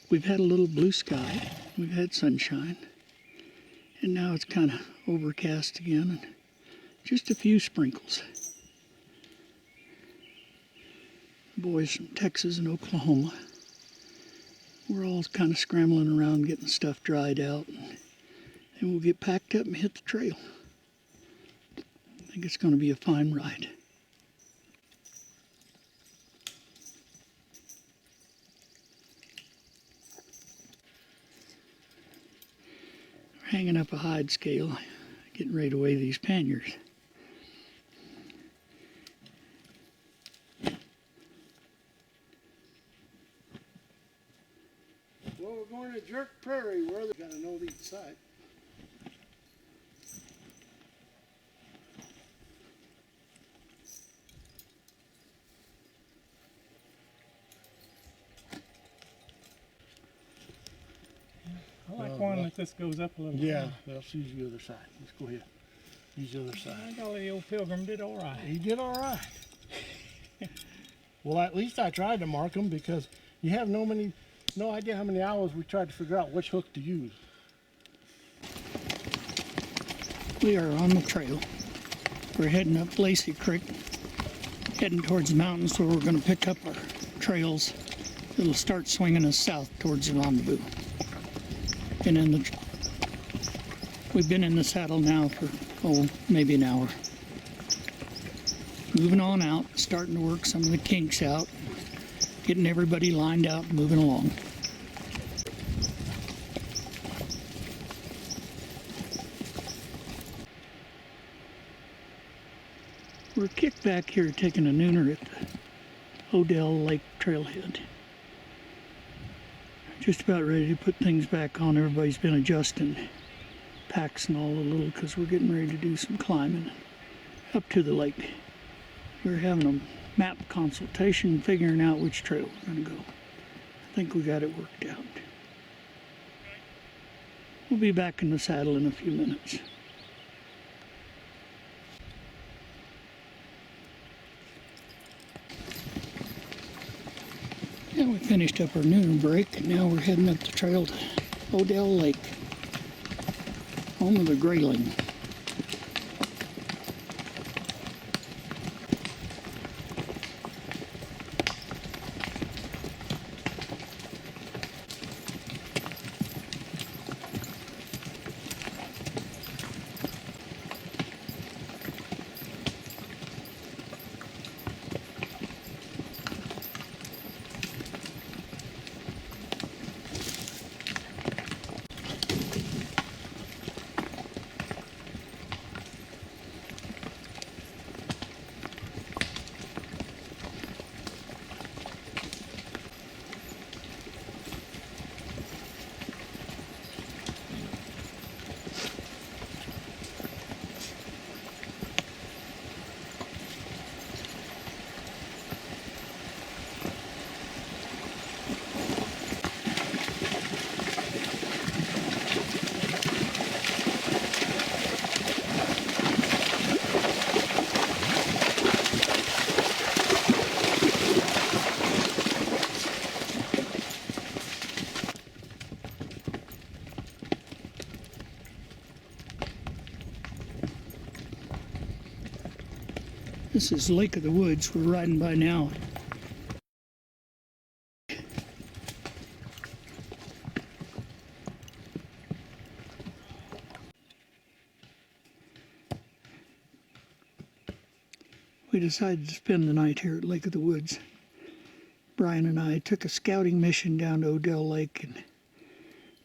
We've had a little blue sky, we've had sunshine, and now it's kind of overcast again, and just a few sprinkles. Boys from Texas and Oklahoma, we're all kind of scrambling around getting stuff dried out, and we'll get packed up and hit the trail. I think it's going to be a fine ride. We're hanging up a hide scale, getting ready to weigh these panniers. Well, we're going to Jerk Prairie where they got to know each side. I like one that just goes up a little. Yeah, well, she's the other side. Let's go ahead. Use the other side. Golly, the old Pilgrim did all right. He did all right. Well, at least I tried to mark them because you have no idea how many hours we tried to figure out which hook to use. We are on the trail. We're heading up Lacey Creek, heading towards the mountains where we're going to pick up our trails. It'll start swinging us south towards the rendezvous. We've been in the saddle now for, maybe an hour. Moving on out, starting to work some of the kinks out, getting everybody lined out and moving along. We're kicked back here taking a nooner at the Odell Lake trailhead. Just about ready to put things back on. Everybody's been adjusting packs and all a little because we're getting ready to do some climbing up to the lake. We're having a map consultation, figuring out which trail we're going to go. I think we got it worked out. We'll be back in the saddle in a few minutes. Yeah, we finished up our noon break, and now we're heading up the trail to Odell Lake, home of the grayling. This is Lake of the Woods we're riding by now. We decided to spend the night here at Lake of the Woods. Brian and I took a scouting mission down to Odell Lake, and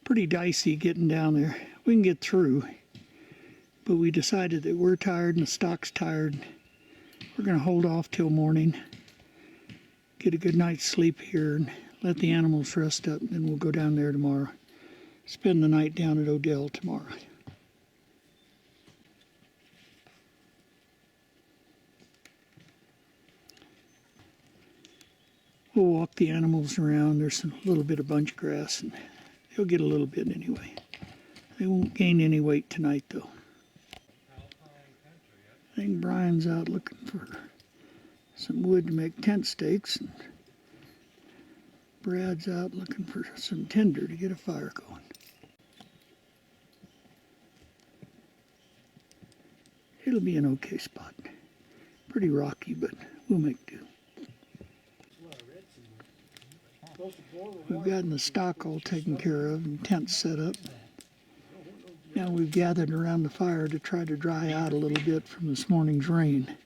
pretty dicey getting down there. We can get through, but we decided that we're tired and the stock's tired. We're going to hold off till morning, get a good night's sleep here, and let the animals rest up, and then we'll go down there tomorrow. Spend the night down at Odell tomorrow. We'll walk the animals around. There's a little bit of bunch grass, and they'll get a little bit anyway. They won't gain any weight tonight, though. I think Brian's out looking for some wood to make tent stakes. And Brad's out looking for some tinder to get a fire going. It'll be an okay spot. Pretty rocky, but we'll make do. We've gotten the stock all taken care of and tents set up. Now we've gathered around the fire to try to dry out a little bit from this morning's rain.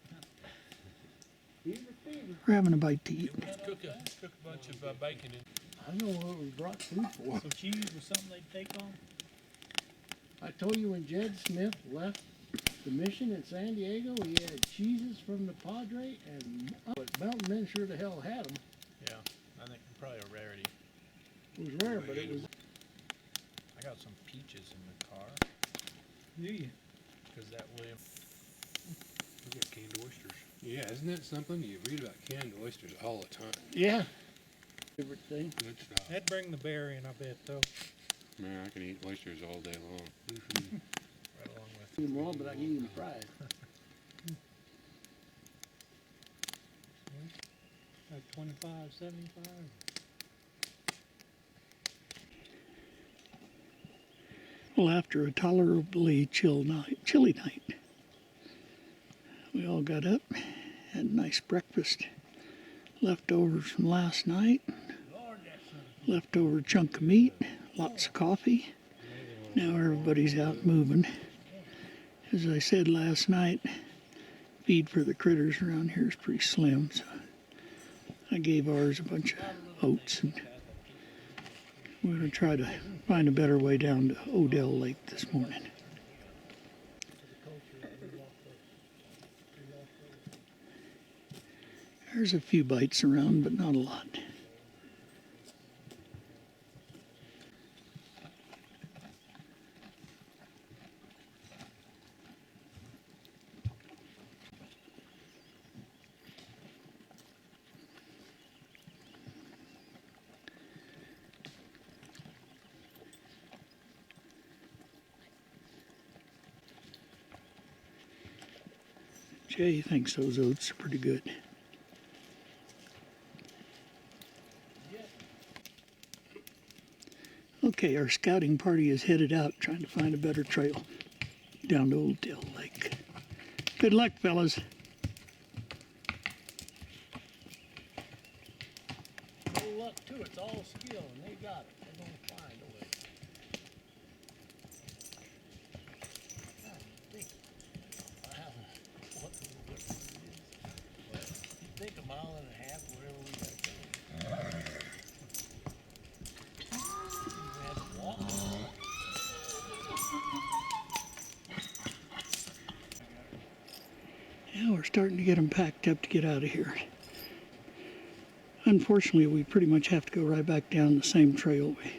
We're having a bite to eat. Cook a bunch of bacon in. I know what we brought food for. So cheese was something they'd take on? I told you when Jed Smith left the mission in San Diego, he had cheeses from the Padre, and but Mountain Men sure the hell had them. Yeah, I think probably a rarity. It was rare, but it was. I got some peaches in the car. Do you? Because that William. We got canned oysters. Yeah, isn't that something? You read about canned oysters all the time. Yeah. Favorite thing. Good stuff. That'd bring the bear in, I bet, though. Man, I can eat oysters all day long. Right along with. Eat them raw, but I can eat them fried. Like 25, 75. Well, after a tolerably chilly night, we all got up, had a nice breakfast, leftovers from last night, leftover chunk of meat, lots of coffee. Now everybody's out moving. As I said last night, feed for the critters around here is pretty slim, so I gave ours a bunch of oats, and we're going to try to find a better way down to Odell Lake this morning. There's a few bites around, but not a lot. Jay thinks those oats are pretty good. Okay, our scouting party is headed out trying to find a better trail down to Odell Lake. Good luck, fellas. No luck too. It's all skill, and they got it. They're gonna find a way. Think a mile and a half wherever we gotta go. We had to walk. Yeah, we're starting to get them packed up to get out of here. Unfortunately, we pretty much have to go right back down the same trail we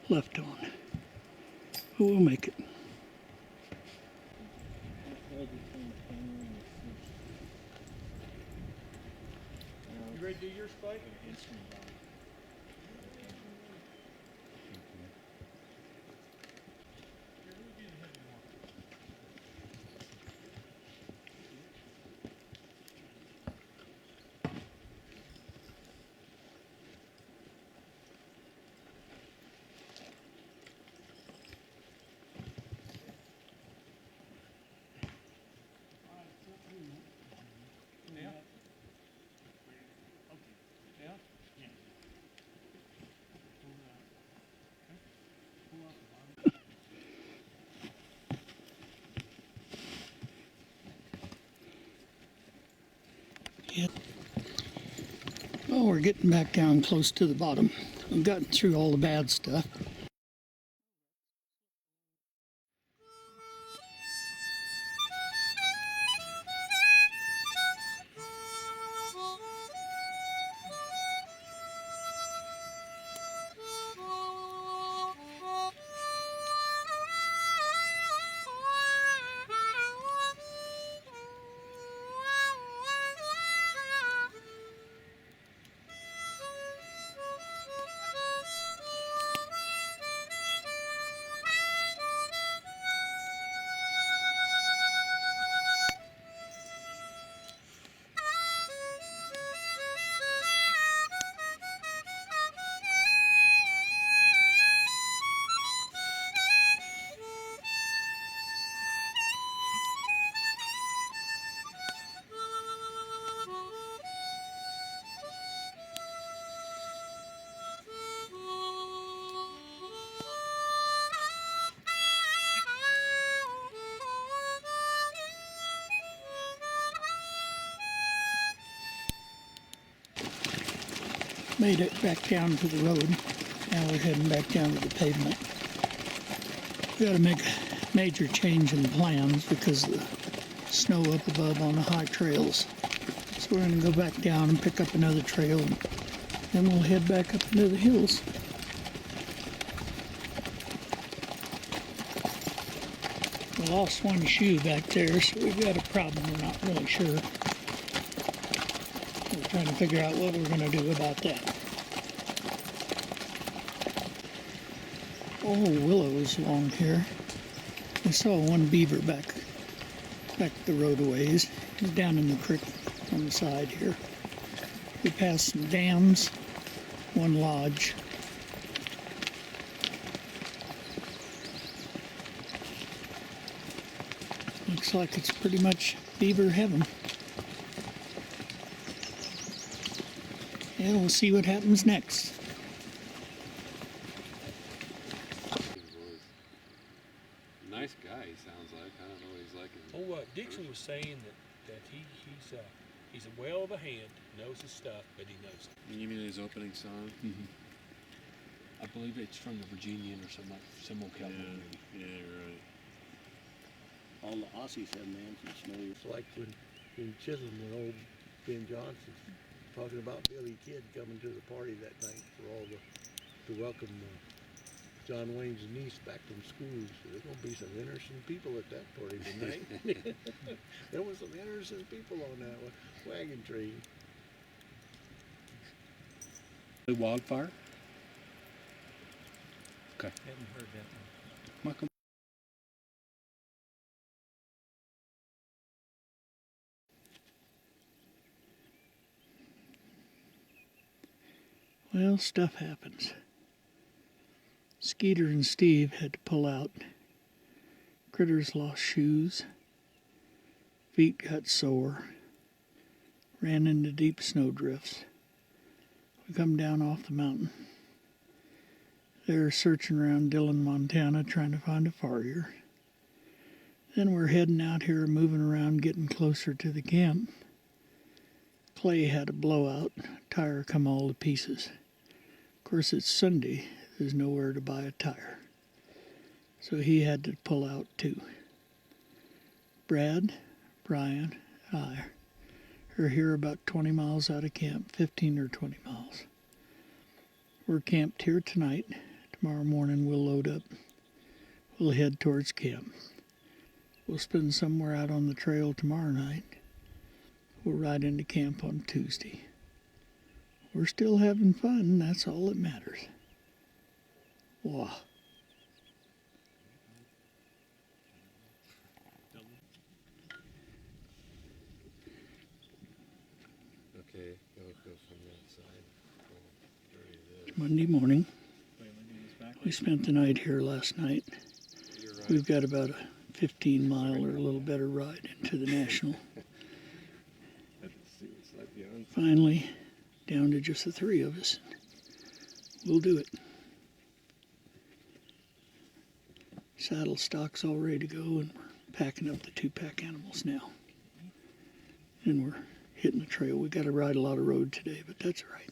left on. But we'll make it. You ready to do your spike? Well, we're getting back down close to the bottom. We've gotten through all the bad stuff. Made it back down to the road. Now we're heading back down to the pavement. We got to make a major change in plans because of the snow up above on the high trails. So we're going to go back down and pick up another trail, and then we'll head back up into the hills. We lost one shoe back there, so we've got a problem. We're not really sure. We're trying to figure out what we're going to do about that. Oh, willows along here. I saw one beaver back the road a ways. He's down in the creek on the side here. We passed some dams, one lodge. Looks like it's pretty much beaver heaven. And we'll see what happens next. Nice guy, he sounds like. I don't know what he's like. Oh, Dixon was saying that he's a well of a hand, knows his stuff, but he knows it. You mean his opening song? Mm-hmm. I believe it's from the Virginian or some old cowboy movie. Yeah, right. All the Aussies have mansions, snowy. It's like when in Chisholm, when old Ben Johnson's talking about Billy Kidd coming to the party that night for all to welcome John Wayne's niece back from school. So there's gonna be some interesting people at that party tonight. There was some interesting people on that wagon train. Wildfire? Okay. Hadn't heard that one. Michael. Well, stuff happens. Skeeter and Steve had to pull out. Critters lost shoes. Feet got sore. Ran into deep snow drifts. We come down off the mountain. They're searching around Dillon, Montana, trying to find a farrier. Then we're heading out here, moving around, getting closer to the camp. Clay had a blowout. Tire come all to pieces. Of course, it's Sunday. There's nowhere to buy a tire. So he had to pull out too. Brad, Brian, and I are here about 20 miles out of camp, 15 or 20 miles. We're camped here tonight. Tomorrow morning we'll load up. We'll head towards camp. We'll spend somewhere out on the trail tomorrow night. We'll ride into camp on Tuesday. We're still having fun, that's all that matters. Wow. Okay, go from that side. Monday morning. We spent the night here last night. You're right. We've got about a 15 mile or a little better ride into the National. Finally, down to just the three of us. We'll do it. Saddle stock's all ready to go, and we're packing up the 2-pack animals now. And we're hitting the trail. We got to ride a lot of road today, but that's all right.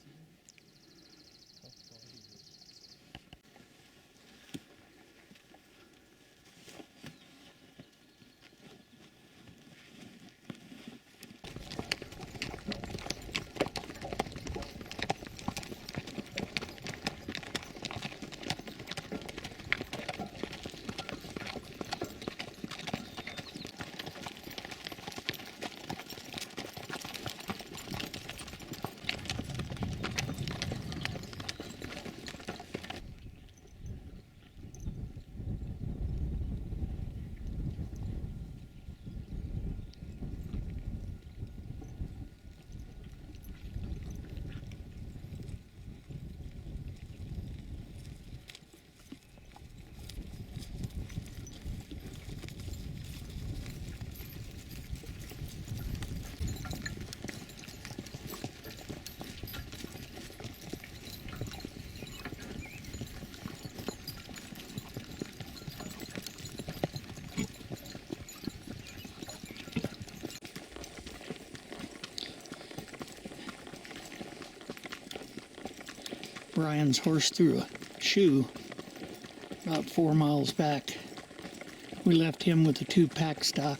Brian's horse through a shoe about 4 miles back. We left him with the 2 pack stock.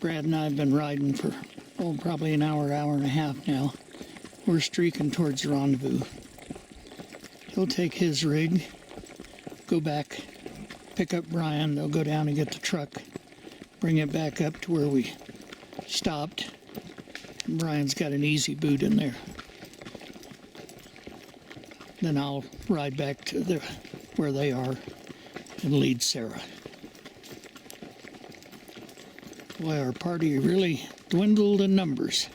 Brad and I have been riding for, probably an hour, hour and a half now. We're streaking towards the rendezvous. He'll take his rig, go back, pick up Brian. They'll go down and get the truck, bring it back up to where we stopped. Brian's got an easy boot in there. Then I'll ride back to where they are and lead Sarah. Boy, our party really dwindled in numbers.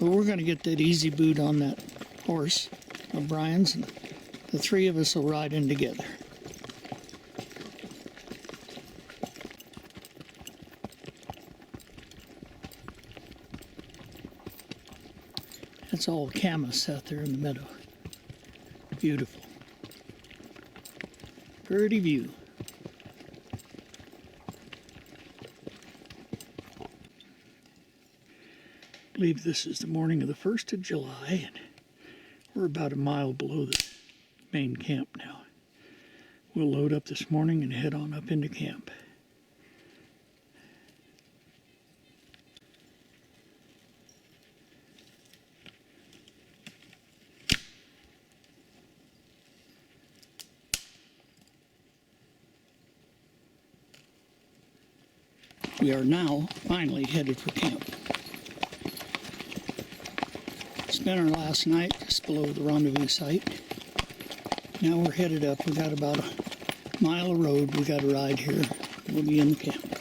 But we're going to get that easy boot on that horse of Brian's, and the 3 of us will ride in together. That's all camas out there in the meadow. Beautiful. Pretty view. I believe this is the morning of the 1st of July, and we're about a mile below the main camp now. We'll load up this morning and head on up into camp. We are now finally headed for camp. Spent our last night just below the rendezvous site. Now we're headed up. We got about a mile of road we got to ride here. We'll be in the camp.